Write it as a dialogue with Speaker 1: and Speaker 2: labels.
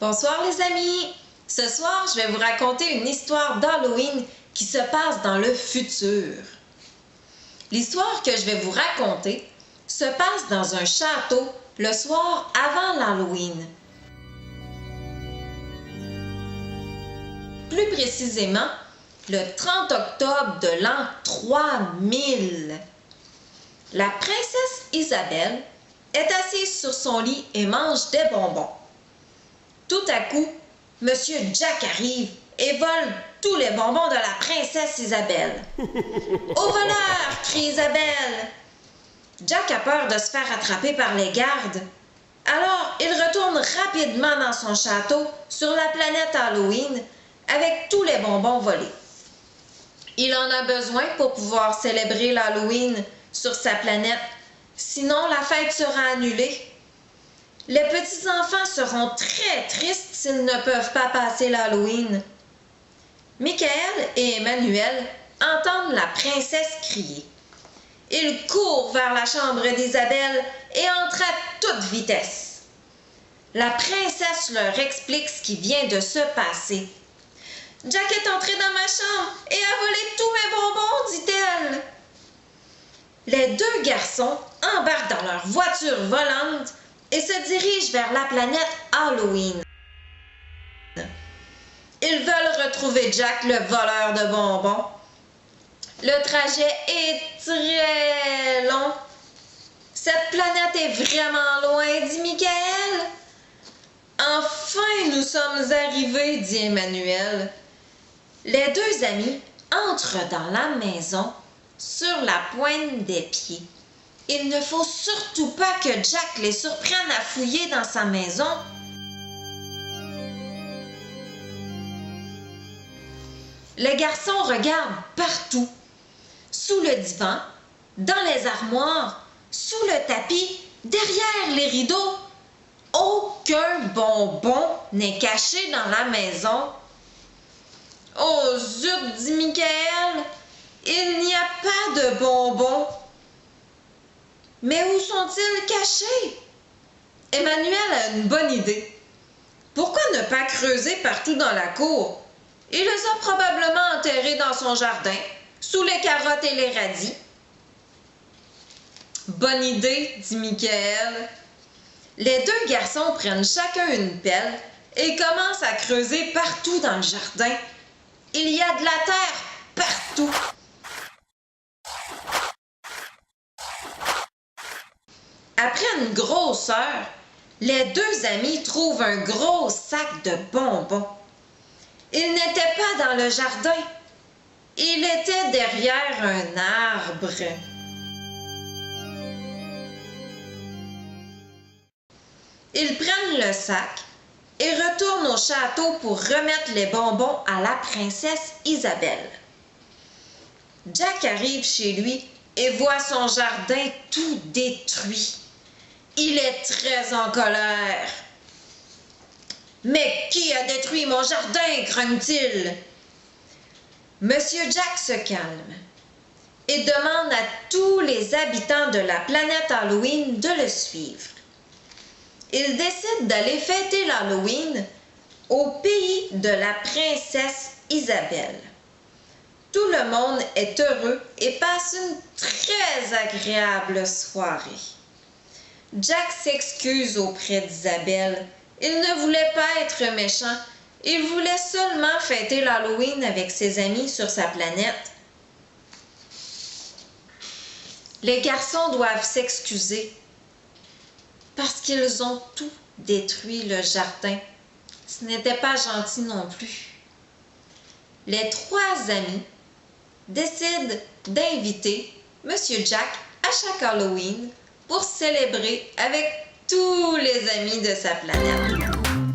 Speaker 1: Bonsoir les amis! Ce soir, je vais vous raconter une histoire d'Halloween qui se passe dans le futur. L'histoire que je vais vous raconter se passe dans un château le soir avant l'Halloween. Plus précisément, le 30 octobre de l'an 3000. La princesse Isabelle est assise sur son lit et mange des bonbons. Tout à coup, Monsieur Jack arrive et vole tous les bonbons de la princesse Isabelle. « Au voleur! » crie Isabelle. Jack a peur de se faire attraper par les gardes. Alors, il retourne rapidement dans son château sur la planète Halloween avec tous les bonbons volés. Il en a besoin pour pouvoir célébrer l'Halloween sur sa planète, sinon la fête sera annulée. Les petits-enfants seront très tristes s'ils ne peuvent pas passer l'Halloween. Michael et Emmanuel entendent la princesse crier. Ils courent vers la chambre d'Isabelle et entrent à toute vitesse. La princesse leur explique ce qui vient de se passer. « Jack est entré dans ma chambre et a volé tous mes bonbons, dit-elle. » Les deux garçons embarquent dans leur voiture volante et se dirigent vers la planète Halloween. Ils veulent retrouver Jack, le voleur de bonbons. Le trajet est très long. Cette planète est vraiment loin, dit Michael. Enfin, nous sommes arrivés, dit Emmanuel. Les deux amis entrent dans la maison sur la pointe des pieds. Il ne faut surtout pas que Jack les surprenne à fouiller dans sa maison. Les garçons regardent partout. Sous le divan, dans les armoires, sous le tapis, derrière les rideaux. Aucun bonbon n'est caché dans la maison. « Oh zut, dit Michael, il n'y a pas de bonbons. » « Mais où sont-ils cachés? » Emmanuel a une bonne idée. Pourquoi ne pas creuser partout dans la cour? Il les a probablement enterrés dans son jardin, sous les carottes et les radis. Bonne idée, dit Michael. Les deux garçons prennent chacun une pelle et commencent à creuser partout dans le jardin. Il y a de la terre partout. Après une grosse heure, les deux amis trouvent un gros sac de bonbons. Il n'était pas dans le jardin. Il était derrière un arbre. Ils prennent le sac et retournent au château pour remettre les bonbons à la princesse Isabelle. Jack arrive chez lui et voit son jardin tout détruit. Il est très en colère. « Mais qui a détruit mon jardin? » grogne-t-il. Monsieur Jack se calme et demande à tous les habitants de la planète Halloween de le suivre. Il décide d'aller fêter l'Halloween au pays de la princesse Isabelle. Tout le monde est heureux et passe une très agréable soirée. Jack s'excuse auprès d'Isabelle. Il ne voulait pas être méchant. Il voulait seulement fêter l'Halloween avec ses amis sur sa planète. Les garçons doivent s'excuser parce qu'ils ont tout détruit le jardin. Ce n'était pas gentil non plus. Les trois amis décident d'inviter Monsieur Jack à chaque Halloween pour célébrer avec tous les amis de sa planète.